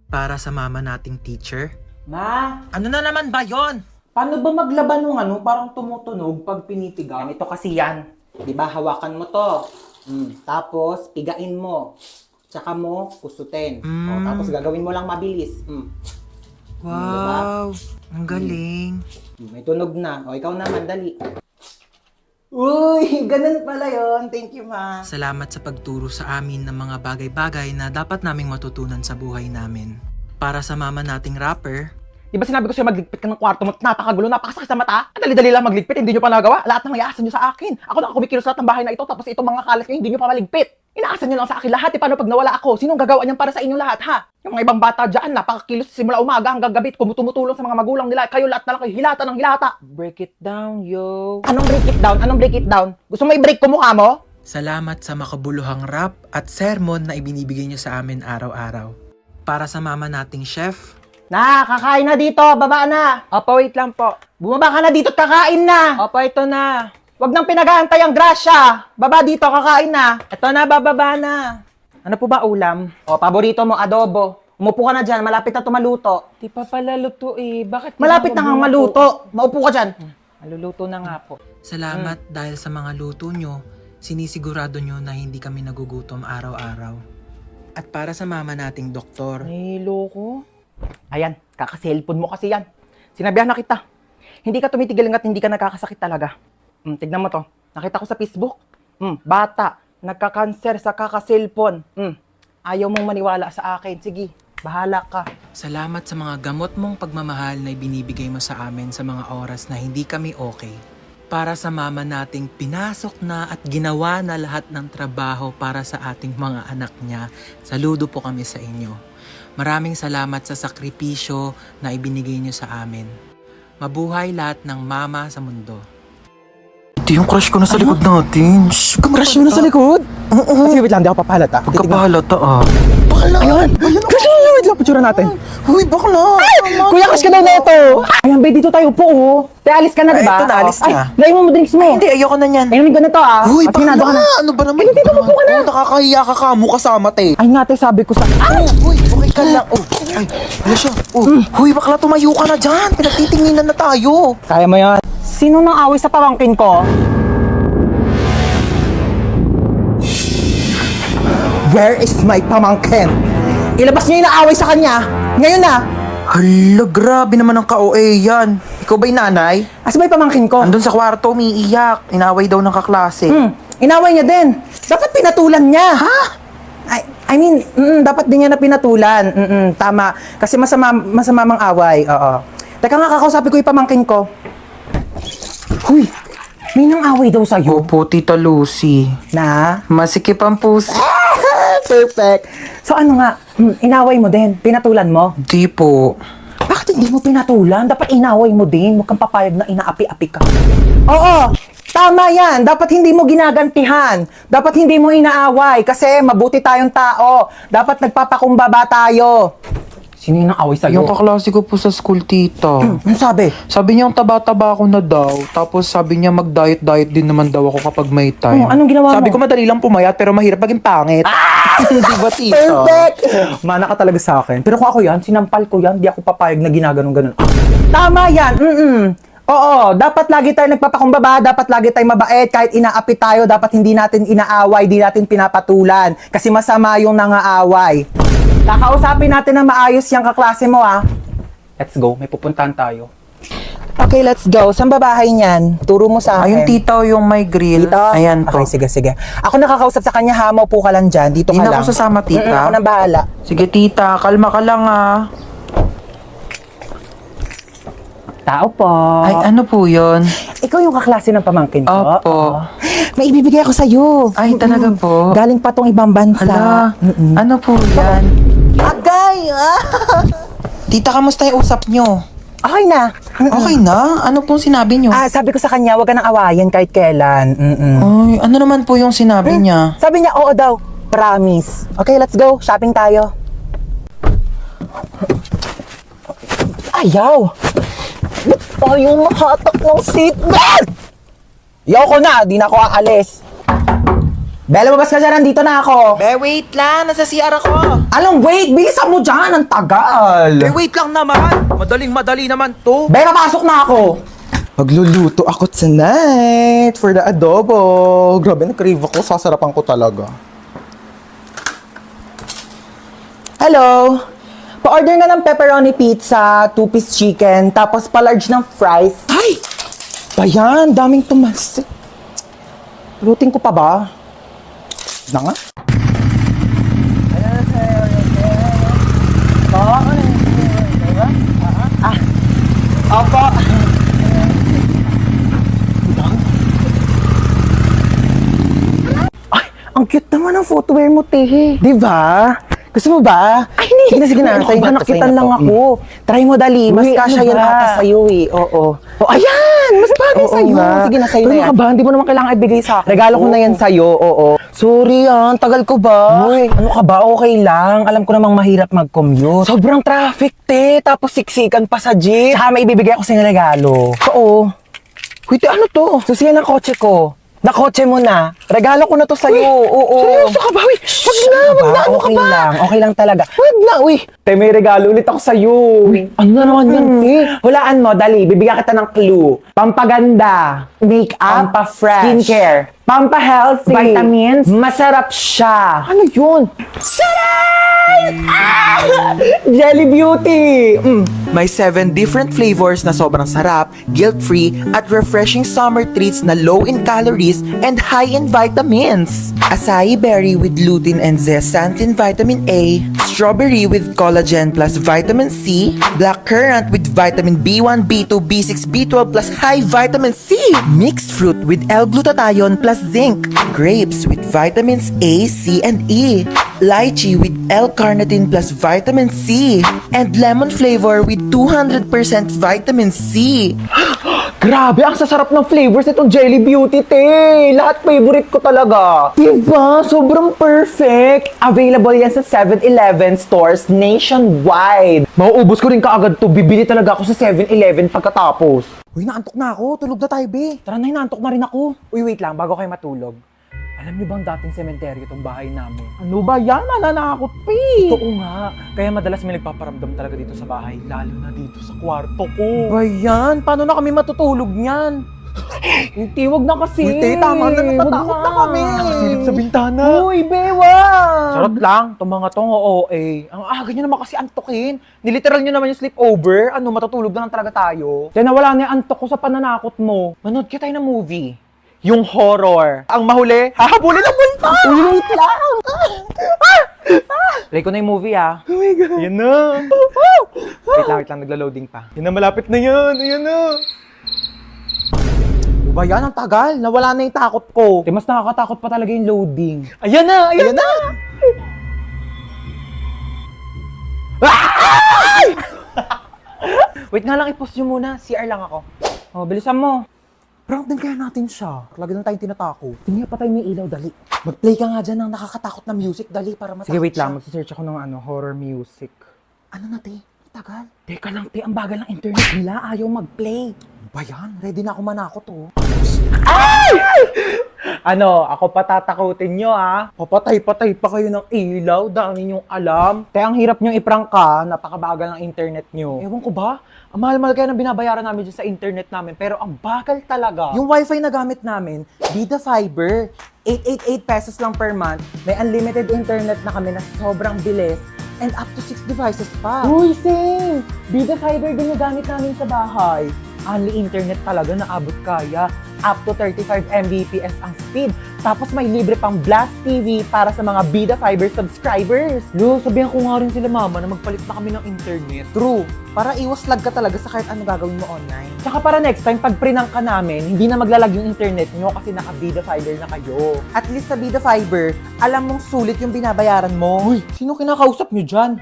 Para sa mama nating teacher. Ma, Ano na naman ba yon? paano ba maglaban ng parang tumutunog pag pinitigan? Ito kasi yan. Di ba, hawakan mo to. Tapos, pigain mo. Tsaka mo, kusutin. O, tapos gagawin mo lang mabilis. Wow, ang galing. May tunog na. O, ikaw naman, dali. Uy, ganun pala yon. Thank you, ma. Salamat sa pagturo sa amin ng mga bagay-bagay na dapat naming matutunan sa buhay namin. Para sa mama nating rapper, Di ba sinabi ko sa'yo magligpit ka ng kwarto mo? Napakagulo, napakasakit sa mata. Ang dali-dali lang magligpit, hindi nyo pa nagawa. Lahat ng iaasan nyo sa akin. Ako na kumikilos lahat ng bahay na ito, tapos itong mga kalat nyo, hindi nyo pa maligpit. Inaasan nyo lang sa akin lahat. Paano pag nawala ako? Sinong gagawa niyan para sa inyo lahat, ha? Yung mga ibang bata dyan, napakakilos simula umaga hanggang gabi, tumutulong sa mga magulang nila. Kayo lahat na lang kayo, hilata ng hilata. Break it down, yo. Anong break it down? Anong break it down? Gusto mo i-break ko mukha mo? salamat sa makabuluhang rap at sermon na ibinibigay nyo sa amin araw-araw. Para sa mama nating chef, Kakain na dito, baba na. Opo, wait lang po. Bumaba ka na dito at kakain na. Opo, ito na. Huwag nang pinag-aantay ang grasya. Baba dito, kakain na. Ito na, bababa na. Ano po ba ulam? O, paborito mo, adobo. Umupo ka na dyan, malapit na tumaluto. Di pa pala luto eh. Bakit Malapit na kang maluto. Maupo ka dyan. Maluluto na nga po. salamat dahil sa mga luto nyo, sinisigurado nyo na hindi kami nagugutom araw-araw. At para sa mama nating doktor, Nahilo ko. Ayan, kaka-cellphone mo kasi yan. Sinabihan na kita. Hindi ka tumitigil hanggat hindi ka nagkakasakit talaga. Tignan mo to. Nakita ko sa Facebook. Bata, nagka-cancer sa kaka-cellphone. Ayaw mong maniwala sa akin. Sige, bahala ka. salamat sa mga gamot mong pagmamahal na ibinibigay mo sa amin sa mga oras na hindi kami okay. Para sa mama nating pinasok na at ginawa na lahat ng trabaho para sa ating mga anak niya, saludo po kami sa inyo. Maraming salamat sa sakripisyo na ibinigay niyo sa amin. Mabuhay lahat ng mama sa mundo. Ito yung crush ko na sa likod natin. Shhh, Crush mo na sa likod? Sige, wait lang, di ako papahalata. Pagkapahalata ah. Ayun! Crush mo na, wait lang, picture natin. Uy, bakla! Kuya, crush ka daw na ito. Ayan, babe, dito tayo po, oh. Te, alis ka na, Ay, diba? ito na, alis na. Ay, mo drinks mo. Hindi, ayoko na yan. Ayun, ganito, ah. Uy, At hinado ka na. Ano ba naman? Dito, mapo ka na. Nakakahiya ka ka mo kasama, te. Ay nga, te, sabi ko sa... Uy, okay ka lang. Oh, ay, ano siya? Oh, huy, bakla, tumayo ka na dyan. Pinagtitinginan na tayo. Kaya mo yan. Sino nang away sa pamangkin ko? Where is my pamangkin? Ilabas niyo yung naaway sa kanya. Ngayon na. Hala, grabe naman ang ka-OA yan. Ikaw ba'y nanay? Asa ba yung pamangkin ko? Andun sa kwarto, umiiyak. Inaway daw ng kaklase. Inaway niya din. Dapat pinatulan niya. Ha? I mean, dapat din niya na pinatulan. Tama. Kasi masama mang away. Oo. Teka nga, kakausapin ko yung pamangkin ko. Huy, may nang away daw sa'yo. Opo, Tita Lucy. Na? Masikip ang puso. Perfect. So ano nga, inaway mo din, pinatulan mo. Di po. Bakit hindi mo pinatulan? Dapat inaway mo din, huwag kang papayag na inaapi-api ka. Oo, tama yan. Dapat hindi mo ginagantihan. Dapat hindi mo inaaway kasi mabuti tayong tao. Dapat nagpapakumbaba tayo. Sino yung naaway sa'yo? Yung kaklase ko po sa school, tita. Ano sabi? Sabi niya, ang taba-taba ako na daw. Tapos sabi niya, mag-diet-diet din naman daw ako kapag may time. Anong ginawa Sabi mo? ko, madali lang pumayat, pero mahirap maging pangit. Di ba, tita? Perfect! Mana ka talaga sa akin. Pero kung ako yan, sinampal ko yan, di ako papayag na ginaganon-ganon. Tama yan! Oo, dapat lagi tayo nagpapakumbaba, dapat lagi tayo mabait, kahit inaapi tayo, dapat hindi natin inaaway, di natin pinapatulan. Kasi masama yung nangaaway. Kakausapin natin na maayos yung kaklase mo, ah. Let's go, may pupuntahan tayo. Okay, let's go. Saan ba bahay niyan? Turo mo sa akin. Ayun, tita, yung may grill. Dito? Ayan po. Okay, sige. Ako nakakausap sa kanya, ha? Maupo ka lang dyan. Dito Hindi ka na lang. ako sasama, tita. Ako nang bahala. Sige, tita, kalma ka lang, ah. Tao po. Ay, ano po yun? Ikaw yung kaklase ng pamangkin ko? Opo. Oo. May ibibigay ako sa'yo. Ay, talaga po? Galing pa tong ibang bansa. Hala, ano po yan? Agay! Tita, kamusta yung usap nyo? Okay na. Okay na? Ano pong sinabi nyo? Sabi ko sa kanya, wag ka nang awayan kahit kailan. Ay, ano naman po yung sinabi niya? Sabi niya, oo daw. Promise. Okay, let's go. Shopping tayo. Ayaw! Ba't tayo mahatak ng seatbelt? Yaw ko na, di na ako aalis. Bella, babas ka dyan, nandito na ako. Be, wait lang. Nasa CR ako. Anong wait? Bilisan mo dyan, ang tagal. Be, wait lang naman. Madaling-madali naman to. Bella, pasok na ako. Magluluto ako tonight for the adobo. Grabe, na-crave ako. Sasarapan ko talaga. Hello? Pa-order na ng pepperoni pizza, 2-piece chicken, tapos pa-large ng fries. Ay! Bayan, daming tumalsik. Lutin ko pa ba? Na nga. Opo. Ay, ang cute naman ang footwear mo, Tehe. Di ba? Gusto mo ba? Ay, hindi. Sige na, sa'yo na. Nakitan lang ako. Try mo, dali. Mas kasya yan ata sa'yo eh. Oo. Oh, ayan! Mas bagay sa'yo. Sige na, sa'yo na yan. Ano ka ba? Hindi mo naman kailangan ibigay sa akin. Regalo ko na yan sa'yo. Oo. Sorry tagal ko ba? Uy, ano ka ba? Okay lang. Alam ko namang mahirap mag-commute. Sobrang traffic, te. Tapos siksikan pa sa jeep. Tsaka may ibibigay ako sa'yo regalo. Oo. Wait, ano to? Susiyan ng kotse ko. Nakotse mo na. Regalo ko na to sa'yo. Oo. Seryoso ka ba? Wait, wag na. Ano ka ba? Lang. Okay lang talaga. Wag na, uy. Te, may regalo ulit ako sa'yo. Ano na naman yan, te? Hulaan mo, dali. Bibigyan kita ng clue. Pampaganda. Makeup. Pampa-fresh. Skincare. Pampa-healthy. Vitamins. Masarap siya. Ano yun? Jelly Beauty! May 7 different flavors na sobrang sarap, guilt-free, at refreshing summer treats na low in calories and high in vitamins. Acai berry with lutein and zeaxanthin vitamin A, strawberry with collagen plus vitamin C, black currant with vitamin B1, B2, B6, B12 plus high vitamin C, mixed fruit with L-glutathione plus zinc, grapes with vitamins A, C, and E, lychee with L-carnitine plus vitamin C, and lemon flavor with 200% vitamin C. Grabe, ang sasarap ng flavors nitong Jelly Beauty, te! Lahat favorite ko talaga. Diba? Sobrang perfect! Available yan sa 7-Eleven stores nationwide. Mauubos ko rin kaagad to. Bibili talaga ako sa 7-Eleven pagkatapos. Uy, naantok na ako. Tulog na tayo, be. Tara na, naantok na rin ako. Uy, wait lang. Bago kayo matulog. Alam niyo bang dating sementeryo itong bahay namin? Ano ba yan? Nananakot, pe! Totoo nga. Kaya madalas may nagpaparamdam talaga dito sa bahay. Lalo na dito sa kwarto ko. Ba yan? Paano na kami matutulog niyan? Hindi, wag na kasi. Hindi, tama na. Natatakot na kami. Nakasilip sa bintana. Uy, bewa! Charot lang. Itong mga tong OA. Ang aga nyo naman kasi antokin. Niliteral nyo naman yung sleepover. Ano, matutulog na lang talaga tayo. Kaya nawala na yung antok ko sa pananakot mo. Manood ka tayo ng movie. Yung horror. Ang mahuli, hahabulin ang multo! Wait lang! Play ko na yung movie, ah. Oh my God. Yan na. Wait lang, nagla-loading pa. Yan na, malapit na yan. Ayan na. Diba yan, ang tagal. Nawala na yung takot ko. Mas nakakatakot pa talaga yung loading. Ayan na, ayan na. Wait nga lang, i-pause nyo muna. CR lang ako. Oh, bilisan mo. Prank din kaya natin siya. Lagi na tayong tinatako. Tingnan pa tayo may ilaw, dali. Mag-play ka nga dyan ng nakakatakot na music, dali, para matakot. Sige, wait lang. Magsisearch ako ng horror music. Ano na, te? Tagal. Teka lang, te. Ang bagal ng internet nila. Ayaw mag-play. Ba yan? Ready na ako manakot, oh. Ay! Ano, ako patatakutin nyo, ah. Papatay-patay pa kayo ng ilaw. Dami nyong alam. Te, ang hirap nyong iprank ka. Napakabagal ng internet nyo. Ewan ko ba? Ang mahal-mahal kaya ng binabayaran namin dyan sa internet namin, pero ang bagal talaga. Yung wifi na gamit namin, Vida Fiber, 888 pesos lang per month. May unlimited internet na kami na sobrang bilis and up to 6 devices pa. Uy, same! Vida Fiber din yung gamit namin sa bahay. Only internet talaga na abot kaya. Up to 35 Mbps ang speed. Tapos may libre pang Blast TV para sa mga Vida Fiber subscribers. Lo, sabihan ko nga rin sila mama na magpalit na kami ng internet. True. Para iwas lag ka talaga sa kahit ano gagawin mo online. Tsaka para next time, pag prinang ka namin, hindi na maglalag yung internet nyo kasi naka Vida Fiber na kayo. At least sa Vida Fiber, alam mong sulit yung binabayaran mo. Uy, sino kinakausap nyo dyan?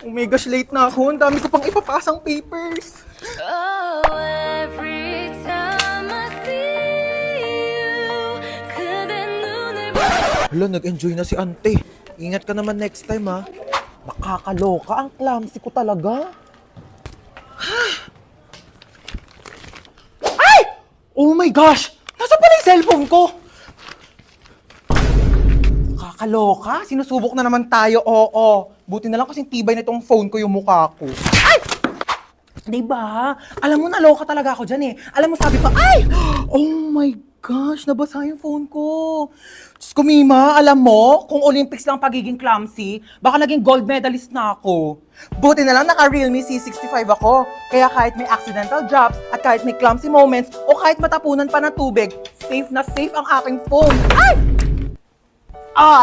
Oh my gosh, late na ako. Ang dami ko pang ipapasang papers. Oh, every time I see you, 그대 눈을 Hala, nag-enjoy na si ante. Ingat ka naman next time, ha? Nakakaloka. Ang clumsy ko talaga. Oh my gosh! Nasa pala yung cellphone ko? Kakaloka? Sinusubok na naman tayo, oo. Buti na lang kasing tibay na itong phone ko yung mukha ko. Ay! Diba? Alam mo, naloka talaga ako dyan eh. Alam mo, sabi pa, ay! Oh my gosh, nabasa yung phone ko. Diyos ko, Mima, alam mo, kung Olympics lang pagiging clumsy, baka naging gold medalist na ako. Buti na lang naka-Realme C65 ako. Kaya kahit may accidental drops, at kahit may clumsy moments, o kahit matapunan pa ng tubig, safe na safe ang aking phone. Ay!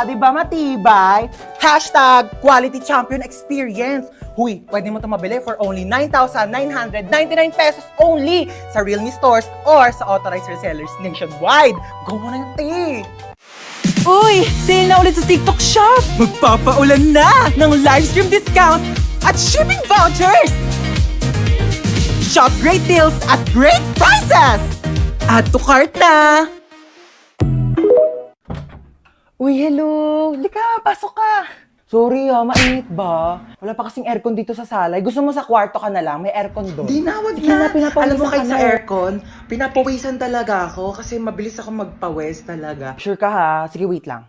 Di ba matibay? Hashtag quality champion experience. Huy, pwede mo ito mabili for only 9,999 pesos only sa Realme stores or sa authorized resellers nationwide. Go mo na yung tea! Uy! Sale na ulit sa TikTok Shop! Magpapaulan na ng live stream discounts at shipping vouchers! Shop great deals at great prices! Add to cart na! Uy, hello! Lika, pasok ka! Sorry mainit ba? Wala pa kasing aircon dito sa salay. Gusto mo sa kwarto ka na lang? May aircon doon. Di na, wag Sige na, na. pinapawisan Alam mo, kahit ka sa na. aircon, pinapawisan talaga ako kasi mabilis ako magpawis talaga. Sure ka ha? Sige, wait lang.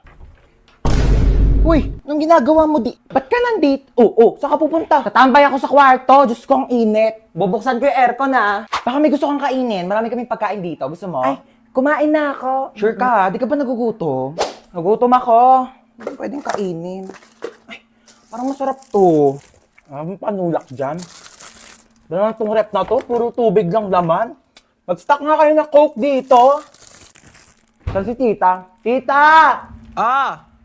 Uy, anong ginagawa mo di? Ba't ka nandito? Saan ka pupunta? Tatambay ako sa kwarto. Diyos ko, ang init. Bubuksan ko yung aircon ha. Baka may gusto kang kainin. Marami kaming pagkain dito. Gusto mo? Ay, kumain na ako. Sure ka ha? Di ka ba nagugutom? Nagutom ako. Hindi pwedeng kainin. Ay, parang masarap to. Ang panulak dyan. Dahil itong rep na to, puro tubig lang laman. Mag-stock nga kayo na Coke dito. Saan si tita? Tita!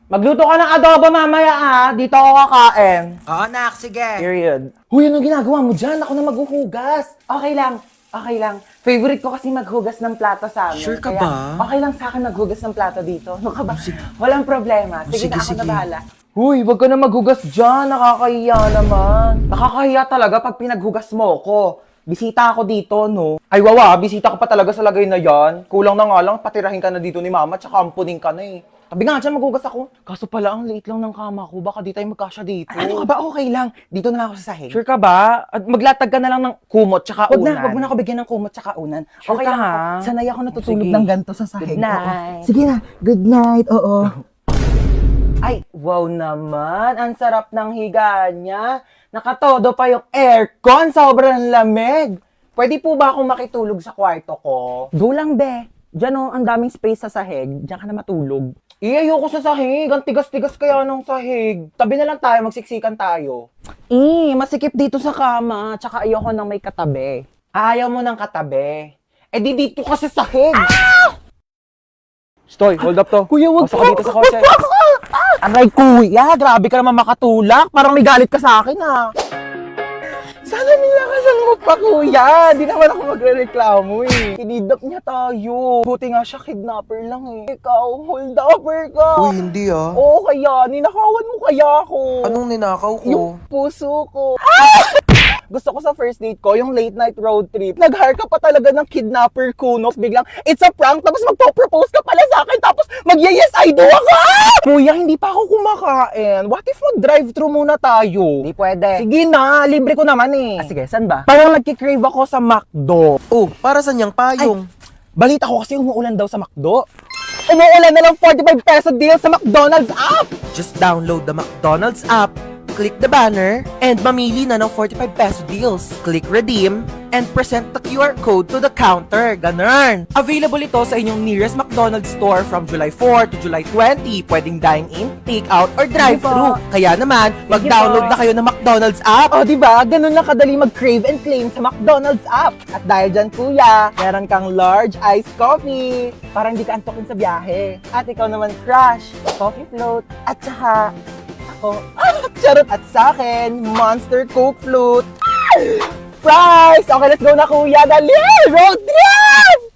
Magluto ka ng adobo mamaya ha. Dito ako kakain. Oo, nak, sige. Period. Huy, anong ginagawa mo dyan? Ako na maghuhugas. Okay lang. Okay lang. Favorite ko kasi maghugas ng plato sa amin. Sure ka Kaya, ba? Okay lang sa akin maghugas ng plato dito. Ano ka ba? Walang problema. Sige, Sige, na, ako sige. na bahala. Huy, wag ka na maghugas dyan. Nakakahiya naman. Nakakahiya talaga pag pinaghugas mo ko. Bisita ako dito, no? Ay, wawa. Bisita ka pa talaga sa lagay na yan. Kulang na nga lang, patirahin ka na dito ni mama, tsaka ampunin ka na eh. Tabi nga dyan, maghugas ako. Kaso pala, ang liit lang ng kama ko. Baka di tayo magkasya dito. Ano ka ba? Okay lang. Dito na lang ako sa sahig. Sure ka ba? At maglatag ka na lang ng kumot tsaka unan. Wag mo na ako bigyan ng kumot tsaka unan. Sure okay ka, lang ha? ako. Sanay ako natutulog Sige. ng ganito sa sahig. Good night. Oo. Sige na. Good night. Oo. Ay, wow naman. Ang sarap ng higa niya. Nakatodo pa yung aircon. Sobrang lamig. Pwede po ba akong makitulog sa kwarto ko? Go lang, be. Diyan oh, ang daming space sa sahig. Diyan ka na matulog. Ayoko sa sahig. Ang tigas-tigas kaya ng sahig. Tabi na lang tayo, magsiksikan tayo. Masikip dito sa kama. Tsaka ayoko nang may katabi. Ayaw mo ng katabi. Eh di dito ka sa sahig. Stoy, hold up to. Kuya, wag ka dito sa kotse. Aray, kuya. Grabe ka naman makatulak. Parang may galit ka sa akin, ha. Sana nilakasan mo pa, kuya. Di naman ako magre-reklamo, eh. Kinidnap niya tayo. Buti nga siya, kidnapper lang, eh. Ikaw, hold-upper ka. Uy, hindi ah. Oo, kaya. Ninakawan mo kaya ako. Anong ninakaw ko? Yung puso ko. Gusto ko sa first date ko, yung late night road trip. Nag-hire ka pa talaga ng kidnapper kunos. Biglang, it's a prank. Tapos magpo-propose ka pala sa akin. Tapos mag-yes, I do ako. Kuya, hindi pa ako kumakain. What if mag-drive-thru muna tayo? Hindi pwede. Sige na, libre ko naman eh. Sige, saan ba? Parang nagkikrave ako sa McDo. Oh, para sa niyang payong? Balita ko kasi umuulan daw sa McDo. Umuulan na lang 45 peso deal sa McDonald's app. Just download the McDonald's app, click the banner, and mamili na ng 45 peso deals. Click redeem, and present the QR code to the counter. Ganun! Available ito sa inyong nearest McDonald's store from July 4 to July 20. Pwedeng dine-in, take-out, or drive-thru. Kaya naman, mag-download na kayo ng McDonald's app. O, diba? Ganun lang kadali mag-crave and claim sa McDonald's app. At dahil dyan, kuya, meron kang large iced coffee. Parang di ka antokin sa biyahe. At ikaw naman, crush, coffee float, at saka, ako, charot. At sa akin, Monster Coke Float. Fries! Okay, let's go na, kuya. Dali! Road trip!